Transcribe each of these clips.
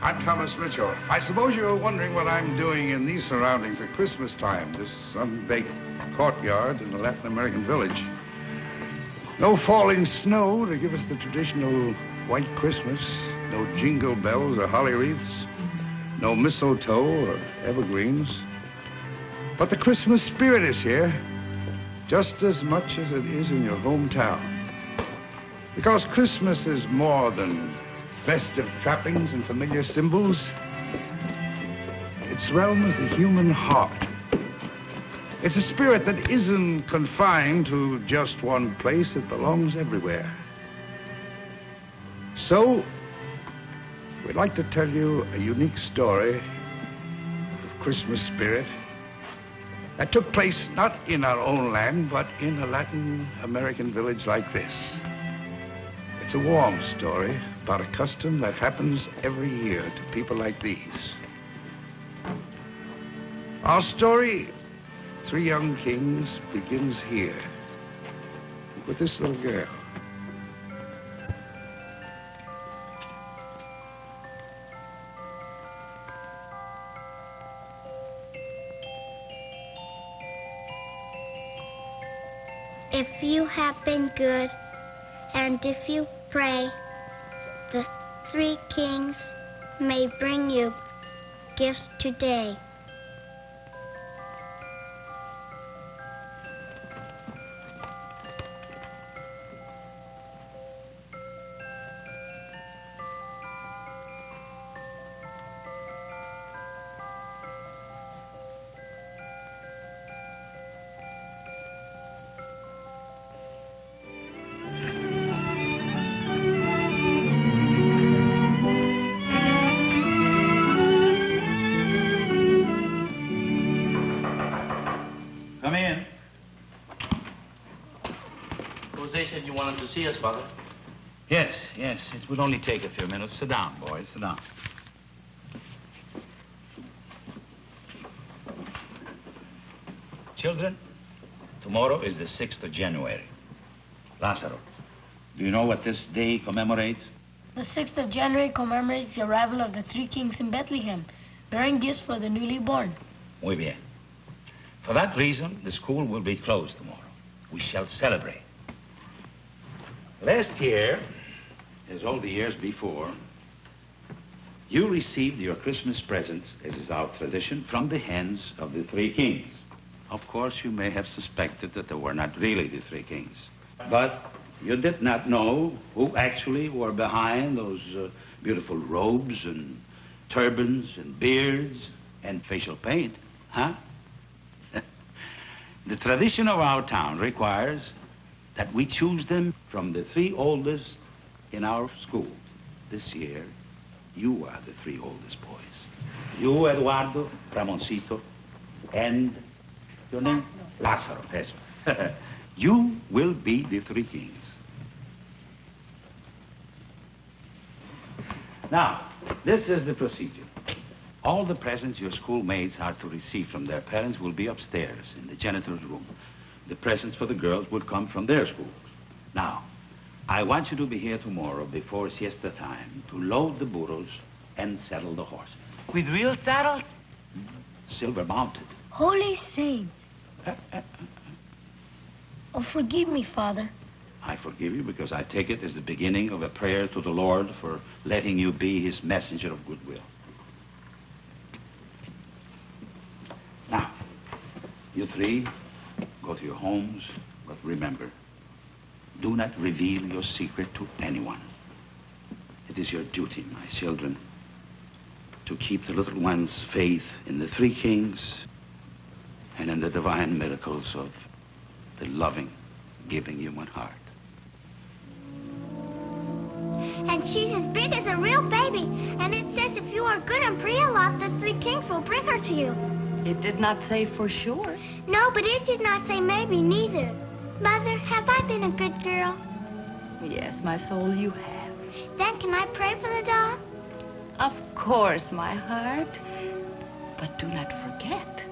I'm Thomas Mitchell. I suppose you're wondering what I'm doing in these surroundings at Christmas time, this sun-baked courtyard in a Latin American village. No falling snow to give us the traditional white Christmas, no jingle bells or holly wreaths, no mistletoe or evergreens. But the Christmas spirit is here, just as much as it is in your hometown. Because Christmas is more than festive trappings and familiar symbols. It realms the human heart. It's a spirit that isn't confined to just one place. It belongs everywhere. So, we'd like to tell you a unique story of Christmas spirit that took place not in our own land, but in a Latin American village like this. It's a warm story about a custom that happens every year to people like these. Our story, Three Young Kings, begins here with this little girl. If you have been good, and if you pray, the three kings may bring you gifts today. To see us, Father? Yes. It will only take a few minutes. Sit down, boys. Sit down. Children, tomorrow is the 6th of January. Lazaro, do you know what this day commemorates? The 6th of January commemorates the arrival of the three kings in Bethlehem, bearing gifts for the newly born. Muy bien. For that reason, the school will be closed tomorrow. We shall celebrate. Last year, as all the years before, you received your Christmas presents, as is our tradition, from the hands of the three kings. Of course, you may have suspected that they were not really the three kings. But you did not know who actually were behind those beautiful robes and turbans and beards and facial paint, huh? The tradition of our town requires that we choose them from the three oldest in our school. This year, you are the three oldest boys. You, Eduardo, Ramoncito, and your name? Lázaro. Eso. You will be the three kings. Now, this is the procedure. All the presents your schoolmates are to receive from their parents will be upstairs in the janitor's room. The presents for the girls would come from their schools. Now, I want you to be here tomorrow before siesta time to load the burros and saddle the horses. With real saddles? Silver mounted. Holy saints. Oh, forgive me, Father. I forgive you because I take it as the beginning of a prayer to the Lord for letting you be his messenger of goodwill. Now, you three, go to your homes, but remember, do not reveal your secret to anyone. It is your duty, my children, to keep the little one's faith in the three kings and in the divine miracles of the loving, giving human heart. And she's as big as a real baby, and it says if you are good and pray a lot, the three kings will bring her to you. It did not say for sure. No, but it did not say maybe neither. Mother, have I been a good girl? Yes, my soul, you have. Then can I pray for the doll? Of course, my heart. But do not forget,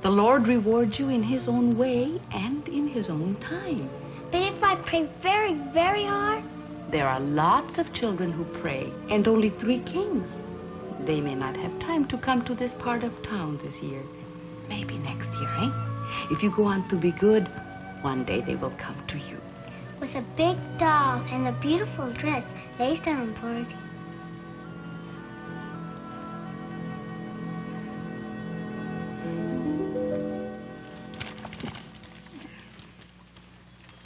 the Lord rewards you in his own way and in his own time. But if I pray very, very hard? There are lots of children who pray, and only three kings. They may not have time to come to this part of town this year. Maybe next year, eh? If you go on to be good, one day they will come to you. With a big doll and a beautiful dress, they sound pretty.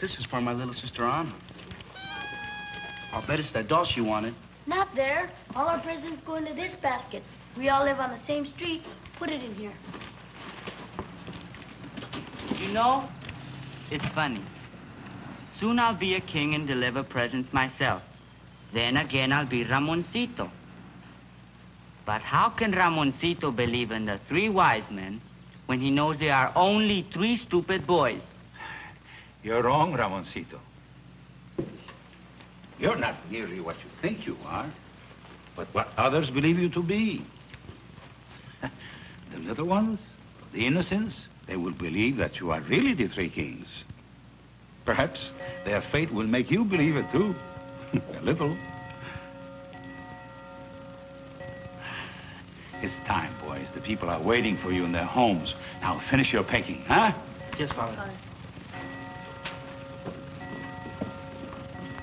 This is for my little sister Anna. I'll bet it's that doll she wanted. Not there. All our presents go into this basket. We all live on the same street. Put it in here. You know, it's funny. Soon I'll be a king and deliver presents myself. Then again I'll be Ramoncito. But how can Ramoncito believe in the 3 wise men when he knows there are only 3 stupid boys? You're wrong, Ramoncito. You're not nearly what you think you are, but what others believe you to be. The little ones, the innocents, they will believe that you are really the 3 kings. Perhaps their fate will make you believe it too. A little. It's time, boys. The people are waiting for you in their homes. Now finish your packing, huh? Yes, Father.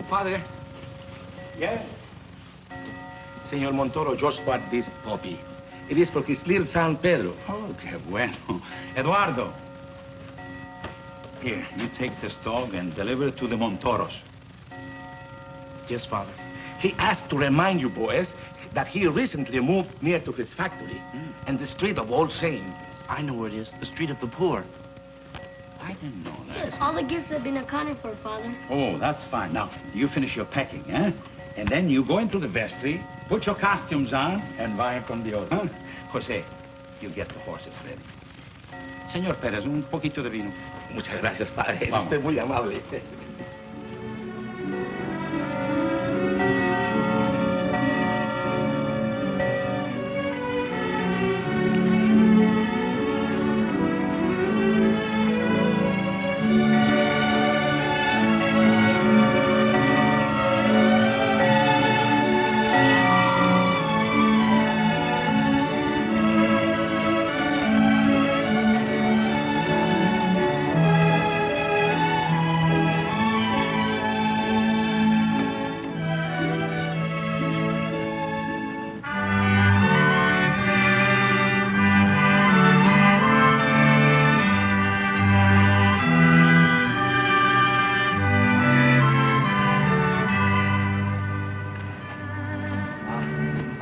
Father. Yes. Senor Montoro just bought this puppy. It is for his little son, Pedro. Oh, que bueno. Eduardo. Here, you take this dog and deliver it to the Montoros. Yes, Father. He asked to remind you, boys, that he recently moved near to his factory and the street of Old Saint. I know where it is. The street of the poor. I didn't know that. Yes, all the gifts have been accounted for, Father. Oh, that's fine. Now, you finish your packing, eh? And then you go into the vestry, put your costumes on, and buy from the other. Huh? Jose, you get the horses ready. Señor Pérez, un poquito de vino. Muchas gracias, Padre. Vamos. Usted es muy amable.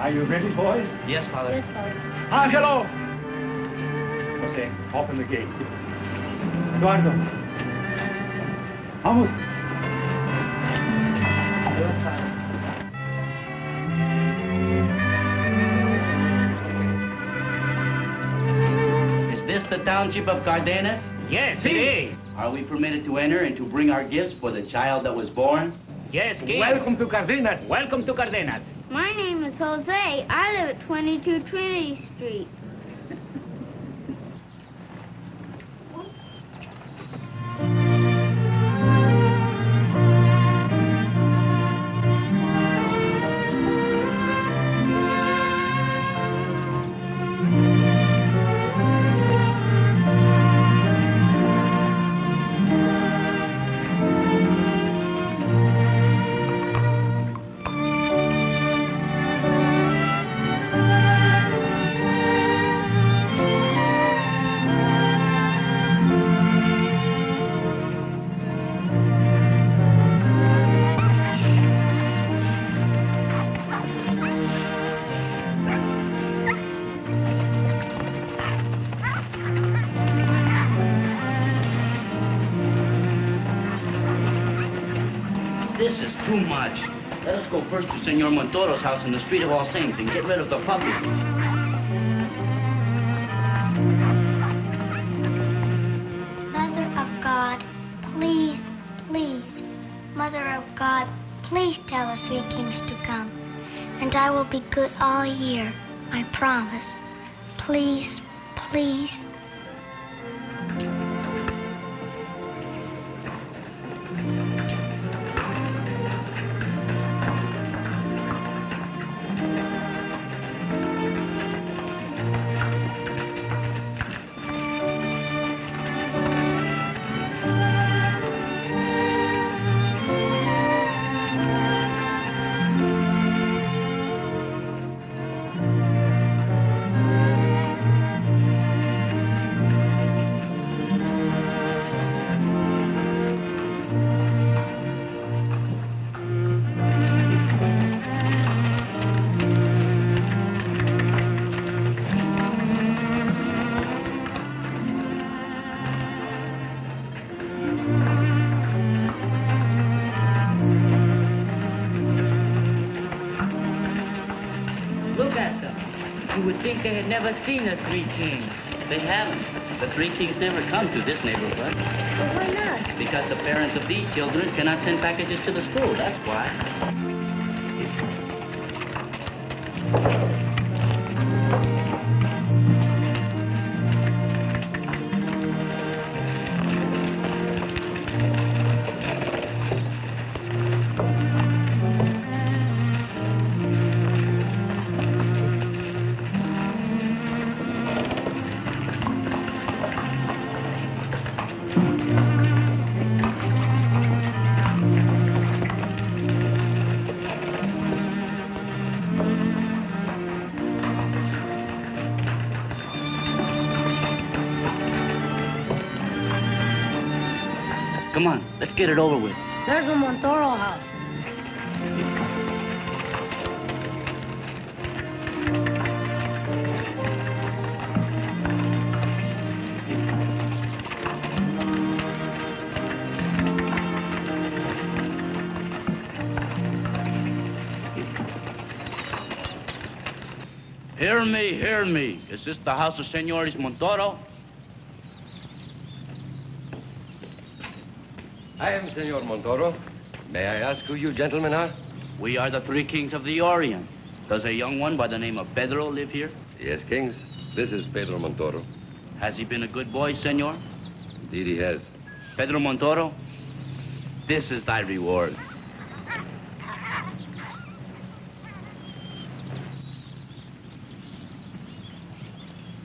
Are you ready, boys? Yes, Father. Yes, Father. Angelo! Jose, open the gate. Eduardo. Vamos. Is this the township of Cardenas? Yes, it is. Are we permitted to enter and to bring our gifts for the child that was born? Yes, King. Welcome to Cardenas. Welcome to Cardenas. My name is Jose. I live at 22 Trinity Street. This is too much. Let us go first to Senor Montoro's house in the Street of All Saints and get rid of the puppy. Mother of God, please, please, Mother of God, please tell the 3 kings to come. And I will be good all year, I promise. Please, please. think they had never seen the three kings. They haven't. The three kings never come to this neighborhood. Well, why not? Because the parents of these children cannot send packages to the school, that's why. Come on, let's get it over with. There's a Montoro house. Hear me. Is this the house of Senores Montoro? I am Senor Montoro. May I ask who you gentlemen are? We are the three kings of the Orient. Does a young one by the name of Pedro live here? Yes, kings. This is Pedro Montoro. Has he been a good boy, senor? Indeed he has. Pedro Montoro, this is thy reward.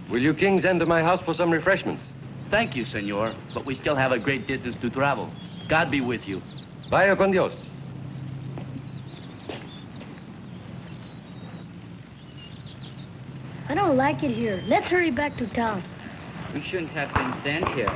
Will you kings enter my house for some refreshments? Thank you, senor, but we still have a great distance to travel. God be with you. Vaya con Dios. I don't like it here. Let's hurry back to town. We shouldn't have been sent here.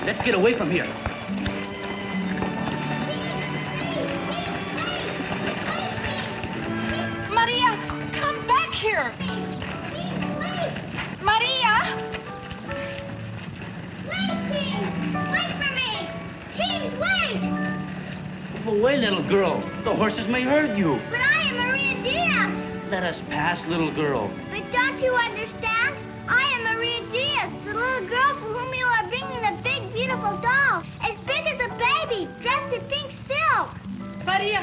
Let's get away from here. Maria, come back here. Maria! Wait, King! Wait for me! King, wait! Move away, little girl. The horses may hurt you. But I am Maria Diaz. Let us pass, little girl. But don't you understand? I am Maria Diaz, the little girl for whom you are bringing the big, beautiful doll. As big as a baby, dressed in pink silk. Maria,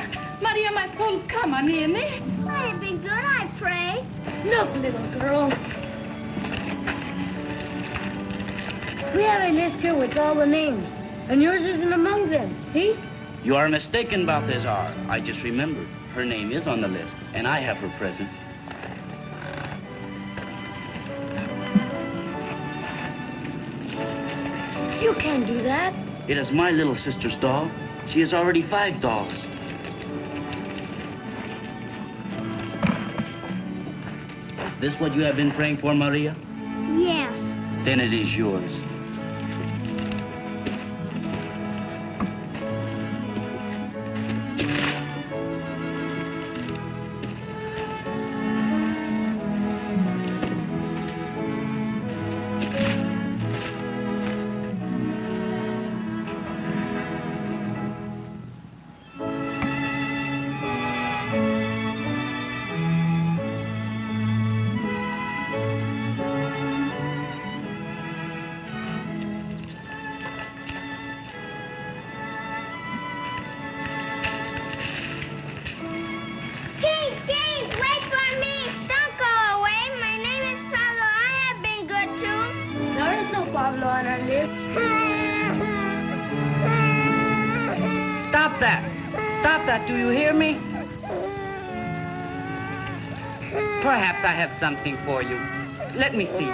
my phone, come on in. I have been good, I pray. Look, little girl. We have a list here with all the names, and yours isn't among them, see? You are mistaken, Balthazar. I just remembered. Her name is on the list, and I have her present. You can't do that. It is my little sister's doll. She has already 5 dolls. Is this what you have been praying for, Maria? Yes. Then it is yours. Stop that! Do you hear me? Perhaps I have something for you. Let me see.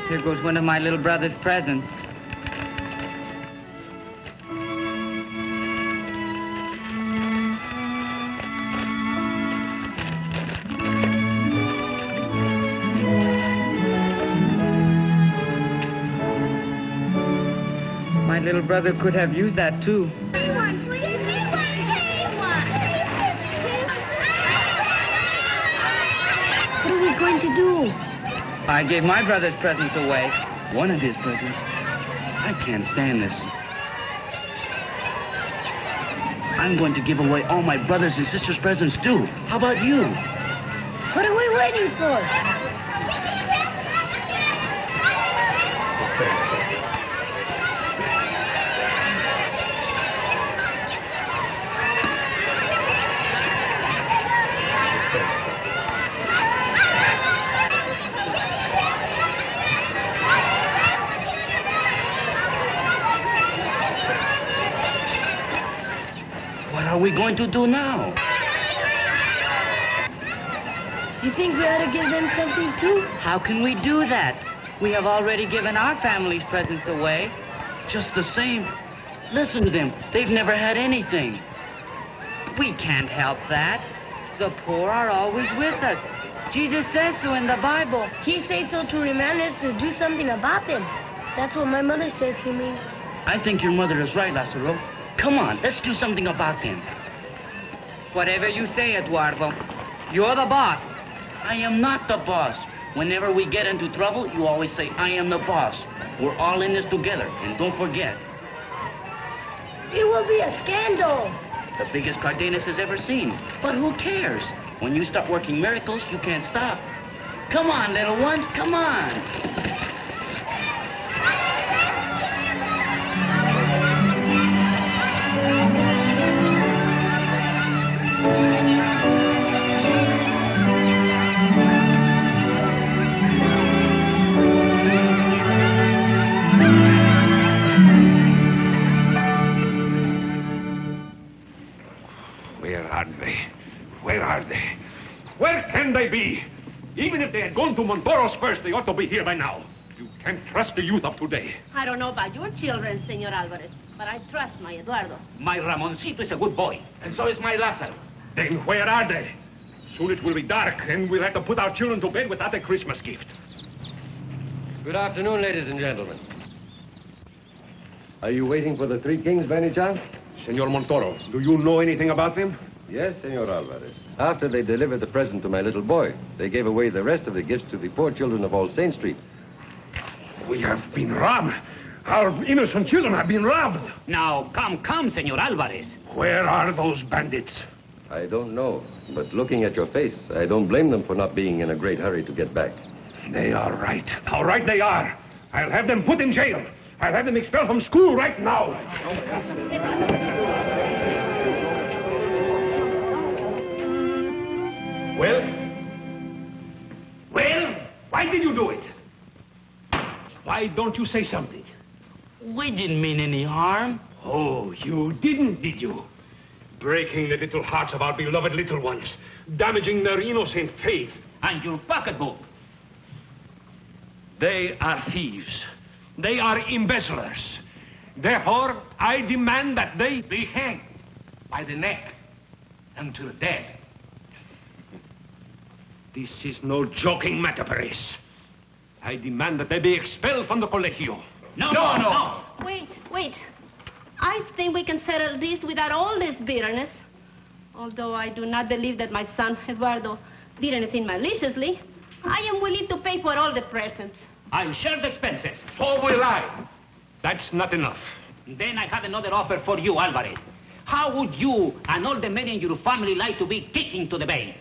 Here goes one of my little brother's presents. My little brother could have used that too. What are we going to do? I gave my brother's presents away. One of his presents. I can't stand this. I'm going to give away all my brothers and sisters' presents too. How about you? What are we waiting for? What are we going to do now? You think we ought to give them something too? How can we do that? We have already given our family's presents away. Just the same. Listen to them. They've never had anything. We can't help that. The poor are always with us. Jesus says so in the Bible. He said so to remind us to do something about them. That's what my mother says to me. I think your mother is right, Lazaro. Come on, let's do something about them. Whatever you say, Eduardo. You're the boss. I am not the boss. Whenever we get into trouble, you always say, I am the boss. We're all in this together, and don't forget. It will be a scandal. The biggest Cardenas has ever seen. But who cares? When you start working miracles, you can't stop. Come on, little ones, come on. Where are they? Where can they be? Even if they had gone to Montoro's first, they ought to be here by now. You can't trust the youth of today. I don't know about your children, Senor Alvarez, but I trust my Eduardo. My Ramoncito is a good boy, and so is my Lazaro. Then where are they? Soon it will be dark, and we'll have to put our children to bed without a Christmas gift. Good afternoon, ladies and gentlemen. Are you waiting for the three kings by any chance? Senor Montoro, do you know anything about them? Yes, Senor Alvarez. After they delivered the present to my little boy, they gave away the rest of the gifts to the poor children of All Saint Street. We have been robbed. Our innocent children have been robbed. Now, come, Senor Alvarez. Where are those bandits? I don't know, but looking at your face, I don't blame them for not being in a great hurry to get back. They are right. How right they are. I'll have them put in jail. I'll have them expelled from school right now. Well, why did you do it? Why don't you say something? We didn't mean any harm. Oh, you didn't, did you? Breaking the little hearts of our beloved little ones, damaging their innocent faith. And your pocketbook. They are thieves. They are embezzlers. Therefore, I demand that they be hanged by the neck until dead. This is no joking matter, Perez. I demand that they be expelled from the Colegio. No. Wait. I think we can settle this without all this bitterness. Although I do not believe that my son, Eduardo, did anything maliciously, I am willing to pay for all the presents. I'll share the expenses. So will I. That's not enough. Then I have another offer for you, Alvarez. How would you and all the men in your family like to be kicking to the bay?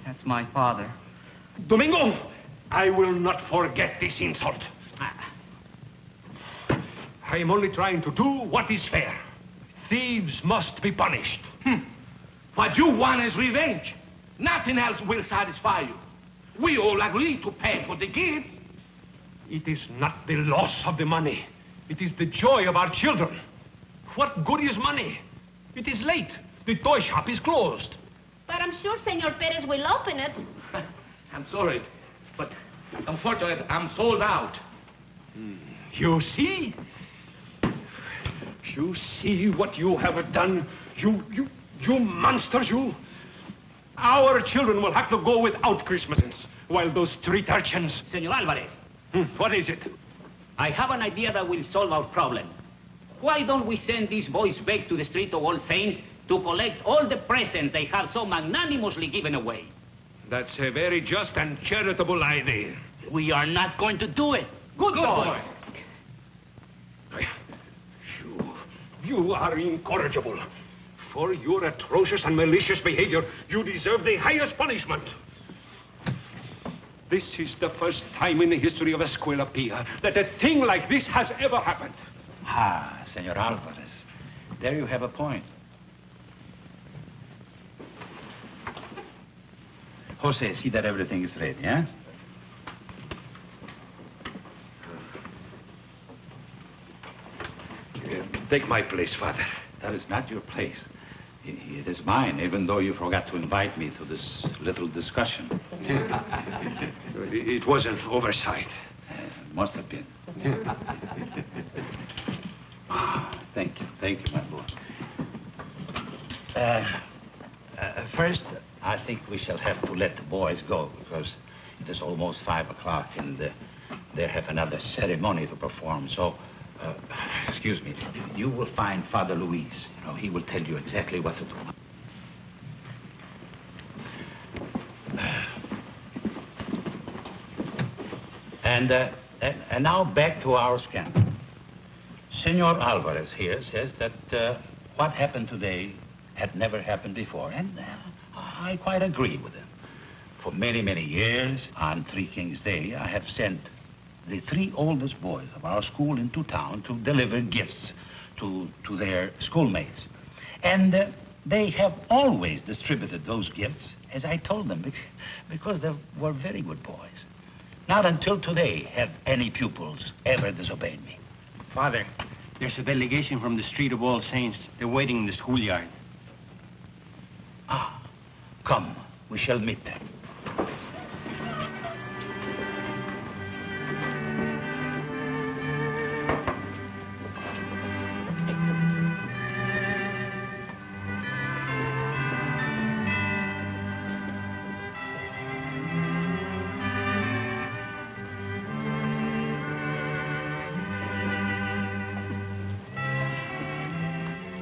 That's my father. Domingo, I will not forget this insult. I am only trying to do what is fair. Thieves must be punished. What you want is revenge. Nothing else will satisfy you. We all agree to pay for the gift. It is not the loss of the money. It is the joy of our children. What good is money? It is late. The toy shop is closed. But I'm sure Senor Perez will open it. I'm sorry, but unfortunately, I'm sold out. You see? You see what you have done? You monsters, you. Our children will have to go without Christmases, while those street urchins... Senor Alvarez. What is it? I have an idea that will solve our problem. Why don't we send these boys back to the Street of All Saints to collect all the presents they have so magnanimously given away? That's a very just and charitable idea. We are not going to do it. Good boys. You are incorrigible. For your atrocious and malicious behavior, you deserve the highest punishment. This is the first time in the history of Escuela Pia that a thing like this has ever happened. Ah, Senor Alvarez. There you have a point. Jose, see that everything is ready, eh? Take my place, Father. That is not your place. It is mine, even though you forgot to invite me to this little discussion. It was an oversight. Must have been. Thank you, my boy. First, I think we shall have to let the boys go, because it is almost 5 o'clock and they have another ceremony to perform. So, excuse me, you will find Father Luis. You know, he will tell you exactly what to do. And now back to our scandal. Senor Alvarez here says that what happened today had never happened before, and I quite agree with him. For many, many years, on Three Kings Day, I have sent the 3 oldest boys of our school into town to deliver gifts to their schoolmates. And they have always distributed those gifts as I told them, because they were very good boys. Not until today have any pupils ever disobeyed me. Father, there's a delegation from the Street of All Saints. They're waiting in the schoolyard. Ah, come, we shall meet them.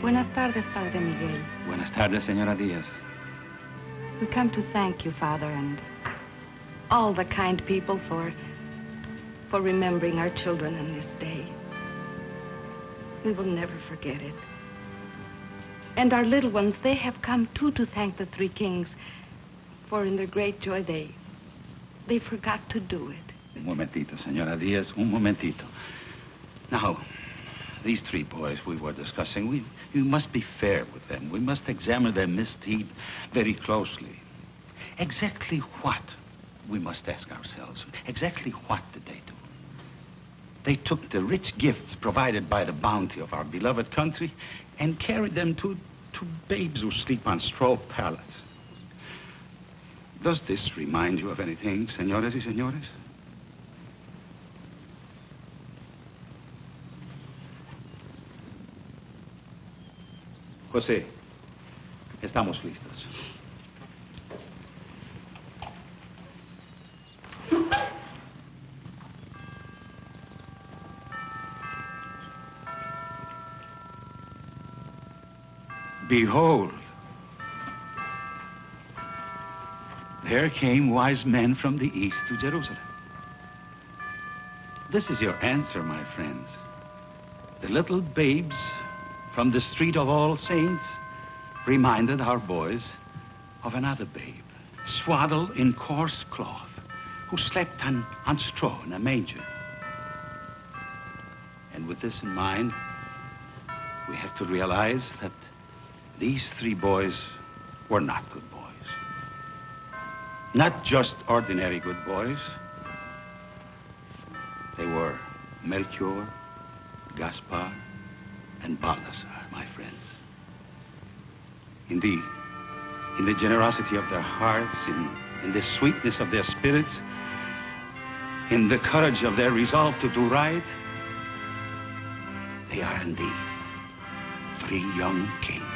Buenas tardes, Padre Miguel. Buenas tardes, Señora Díaz. We come to thank you, Father, and all the kind people for remembering our children on this day. We will never forget it. And our little ones, they have come too to thank the 3 kings, for in their great joy they forgot to do it. Un momentito, Señora Díaz, un momentito. Now, these 3 boys we were discussing, we must be fair with them. We must examine their misdeed very closely. Exactly what, we must ask ourselves, exactly what did they do? They took the rich gifts provided by the bounty of our beloved country and carried them to babes who sleep on straw pallets. Does this remind you of anything, señores y señores? José, estamos listos. Behold, there came wise men from the east to Jerusalem. This is your answer, my friends. The little babes from the Street of All Saints reminded our boys of another babe, swaddled in coarse cloth, who slept on straw in a manger. And with this in mind, we have to realize that these 3 boys were not good boys. Not just ordinary good boys. They Melchior, Gaspar, and Balthasar, my friends. Indeed, in the generosity of their hearts, in the sweetness of their spirits, in the courage of their resolve to do right, they are indeed 3 young kings.